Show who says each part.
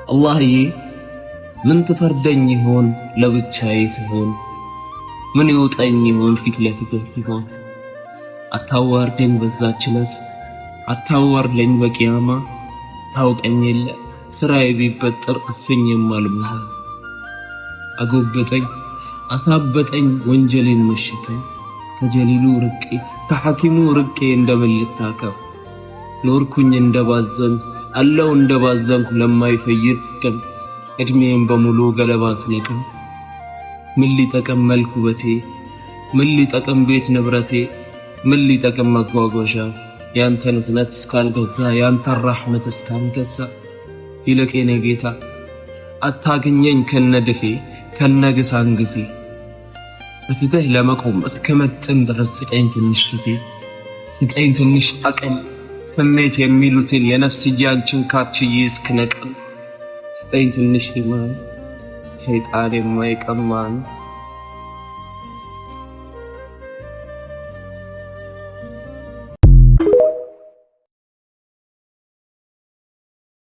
Speaker 1: አላህዬ ምን ትፈርደኝ ይሆን ለብቻዬ ስሆን? ምን ይውጠኝ ይሆን ፊት ለፊትህ ሲሆን? አታዋርደኝ በዛች ዕለት አታዋርደኝ በቂያማ። ታውቀኝ የለ ስራዬ ቢበጠር እፍኝ የማልብህ። አጎበጠኝ አሳበጠኝ ወንጀሌን መሽከኝ። ከጀሊሉ ርቄ ከሐኪሙ ርቄ እንደምልታከም ኖርኩኝ እንደባዘንኩ አለው እንደባዘንኩ ለማይፈይድ ቀን እድሜን በሙሉ ገለባ ስለቅም። ምን ሊጠቅም መልክ ውበቴ? ምን ሊጠቅም ቤት ንብረቴ? ምን ሊጠቅም መጓጓዣ? ያንተን እዝነት እስካልገዛ ያንተን ረሕመት እስካልገዛ። ይልቅ የኔ ጌታ አታግኘኝ ከነድፌ ከነግሳንግሴ። በፊትህ ለመቆም እስከመጥን ድረስ ስቀኝ ትንሽ ጊዜ። ስቀኝ ትንሽ አቅል ስሜት የሚሉትን የነፍስያን ችንካር ችዬ እስክነቅል። ስጠኝ ትንሽ ኢማን ሸይጣን የማይቀማን